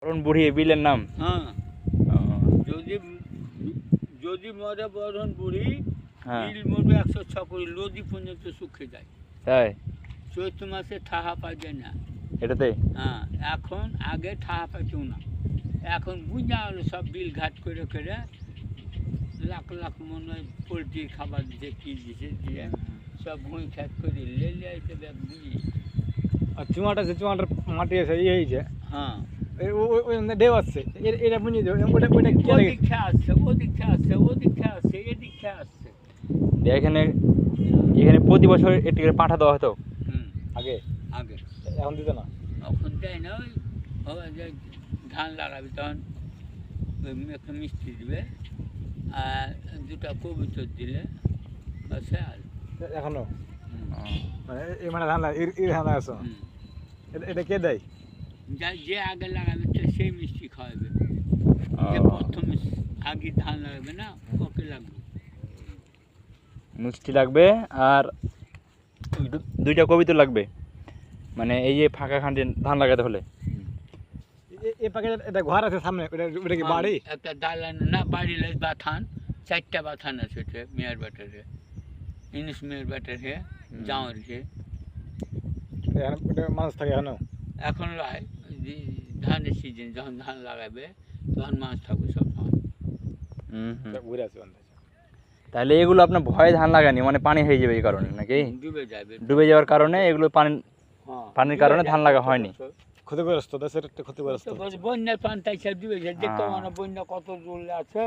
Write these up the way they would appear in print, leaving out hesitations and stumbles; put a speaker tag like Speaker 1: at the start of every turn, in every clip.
Speaker 1: বরণ বুড়ি বিলের নাম।
Speaker 2: হ্যাঁ, যদি যদি মরে বরণ বুড়ি,
Speaker 1: হ্যাঁ
Speaker 2: বিল মরবে 106 করে, নদী পর্যন্ত শুকিয়ে যায়।
Speaker 1: তাই
Speaker 2: চৈত্র মাসে ঠাহা পাওয়া যায় না।
Speaker 1: এটাতে
Speaker 2: হ্যাঁ, এখন আগে ঠাহা পাইতেও না, এখন বুঝা হলো সব বিল ঘাট করে করে লাখ লাখ মনে হয় পোলট্রি খাবার দিচ্ছে, কি দিচ্ছে দিয়ে সব ভুঁই খ্যাত করে লেলে আইতে ব্যাগ বুঝি।
Speaker 3: আর চুমাটা আছে, চুমাটার মাটি আছে, ইয়ে হয়েছে,
Speaker 2: হ্যাঁ,
Speaker 3: ওই ঢেউ আসছে, এটা বুঝিয়ে দেবো, ওটা ওইটা কি লাগে?
Speaker 2: ওদিক খেয়ে আসছে, ওদিক খেয়ে আসছে, ওদিক খেয়ে আসছে, এদিক খেয়ে আসছে।
Speaker 1: এখানে এখানে প্রতি বছর একটি করে পাঠা দেওয়া হতো
Speaker 2: হুম,
Speaker 3: আগে
Speaker 2: আগে
Speaker 3: এখন দিত না।
Speaker 2: এখন দেয় না, ওই যে ধান লাগাবি তখন ওই একটা মিষ্টি দিবে আর দুটা কবুতর দিলে বাসে আর।
Speaker 3: এখনো
Speaker 2: হুম,
Speaker 3: মানে এই মানে ধান এই ধান লাগাচ্ছ,
Speaker 2: হুম।
Speaker 3: এটা কে দেয়?
Speaker 2: যে আগে লাগাবে তো সেই মিষ্টি খাওয়াবে, যে প্রথম আগে ধান লাগাবে না ওকে লাগবে।
Speaker 1: মিষ্টি লাগবে আর দুইটা কবিতা লাগবে, মানে এই যে ফাঁকা খান্ডে ধান লাগাতে হলে।
Speaker 3: এই পাখি এটা ঘর আছে সামনে, ওটা কি বাড়ি?
Speaker 2: একটা দালান না, বাড়ি লাগে বাথান, 4টা বাথান আছে ওটা মেয়ের ব্যাটারে, ইংলিশ মেয়ের ব্যাটারে যাওয়ার রে।
Speaker 3: এটা মানুষ থাকে এখনো?
Speaker 2: এখন লাই ধানের সিজন, যখন ধান লাগাবে তখন মাছ থাকবে সব সময়।
Speaker 3: ঘুরে আছে অন্ধ।
Speaker 1: তাহলে এগুলো আপনার ভয়ে ধান লাগানি, মানে পানি হয়ে যাবে এই কারণে নাকি?
Speaker 2: ডুবে যাবে,
Speaker 1: ডুবে যাওয়ার কারণে এগুলো পানির কারণে ধান লাগা হয়নি।
Speaker 3: ক্ষতিগ্রস্ত, দেশের একটা ক্ষতিগ্রস্ত।
Speaker 2: বন্যার পানটাই সব ডুবে যায়, দেখতে মানে বন্যা কত দূর আছে,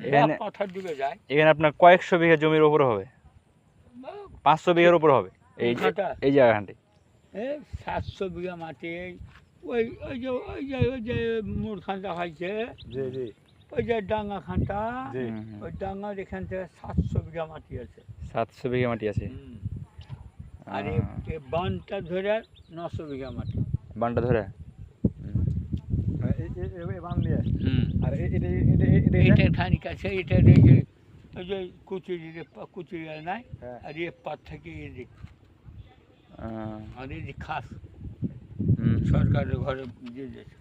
Speaker 1: এখানে
Speaker 2: পাথর ডুবে যায়।
Speaker 1: এখানে আপনার কয়েকশো বিঘা জমির উপরে হবে, 500 বিঘার উপর হবে এই জায়গাখানটি।
Speaker 2: 700 বিঘা মাটি, ওই ওই যে ওই যে ওই যে মোড় খানটা হয়েছে,
Speaker 3: জি জি
Speaker 2: ওই যে ডাঙ্গা খানটা,
Speaker 3: জি।
Speaker 2: ওই ডাঙ্গার এখান থেকে 700 বিঘা মাটি আছে।
Speaker 1: 700 বিঘা মাটি আছে।
Speaker 2: আর এই বানটা ধরে 900 বিঘা মাটি।
Speaker 1: বানটা ধরে
Speaker 3: বান দিয়ে। আর
Speaker 2: এটার খানিক আছে, এটার এই যে ওই যে কুচুরি নাই, আর এ পার থেকে এদিক, আর এদিক খাস সরকারের ঘরে দিয়ে দিয়েছে।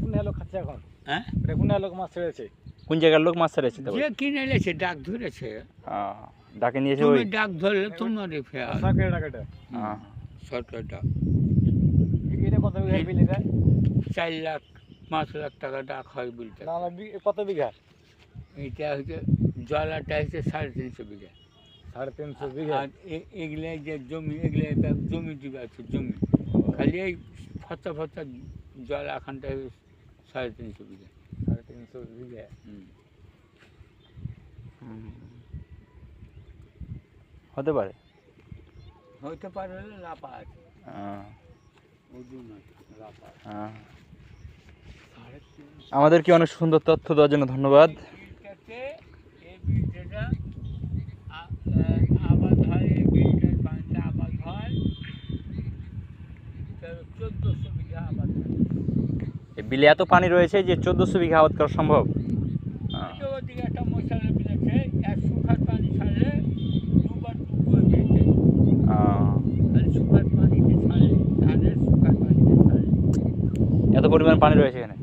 Speaker 3: কোন লোক খাচ্ছে এখন?
Speaker 2: হ্যাঁ,
Speaker 3: এটা কোন লোক মাছ ছেড়েছে?
Speaker 1: কোন জায়গার লোক মাছ ছাড়েছে?
Speaker 2: যে কিনে এনেছে ডাক ধরেছে,
Speaker 1: ডাকে নিয়েছে
Speaker 2: তুমি
Speaker 1: ওই
Speaker 2: ডাক ধরলে তোমারই ফেয়ার,
Speaker 3: সরকারের টাকা এটা?
Speaker 2: সরকার ডাক।
Speaker 3: এটা কত বিঘা বিল এটা?
Speaker 2: 4 লাখ 5 লাখ টাকা ডাক হয় বলতে।
Speaker 3: না কত বিঘা?
Speaker 2: এটা হচ্ছে জলাটা হচ্ছে 350 বিঘা।
Speaker 3: 350 বিঘা?
Speaker 2: আর এগুলো যে জমি, এগুলো জমি দিবে আছে, জমি খালি এই ফচা ফচা জল এখানটা 350 বিঘা।
Speaker 3: 350 বিঘা?
Speaker 1: হতে পারে,
Speaker 2: হইতে পারে, লাপা আছে, ওজন আছে, লাপা আছে।
Speaker 1: আমাদেরকে অনেক সুন্দর তথ্য দেওয়ার জন্য ধন্যবাদ।
Speaker 2: এই বিলটা আবাদ হয়, এই বিলটার পানিটা আবাদ হয় 1400 বিঘা আবাদ হয়।
Speaker 1: এই বিলে এত পানি রয়েছে যে 1400 বিঘা আবাদ করা সম্ভব।
Speaker 2: ওদিকে একটা মশালের বিল আছে, এক শুকার পানি ছাড়লে দুবার ডুববে বেঁচে, আর শুকার পানিতে ছাড়লে, ধানের শুকার পানিতে ছাড়লে
Speaker 1: এত পরিমাণ পানি রয়েছে এখানে।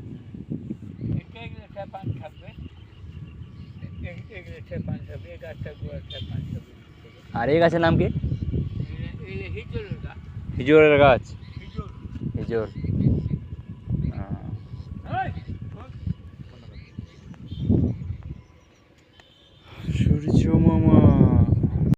Speaker 2: এগুলো পানি থাকবে, এগুলো পানি থাকবে, এই গাছটা গোড়াটা পানি থাকবে।
Speaker 1: আর এই গাছের নাম কি?
Speaker 2: এগুলো হিজলের গাছ।
Speaker 1: হিজুরের গাছ?
Speaker 2: হিজল।
Speaker 1: হিজুর। সূর্য মামা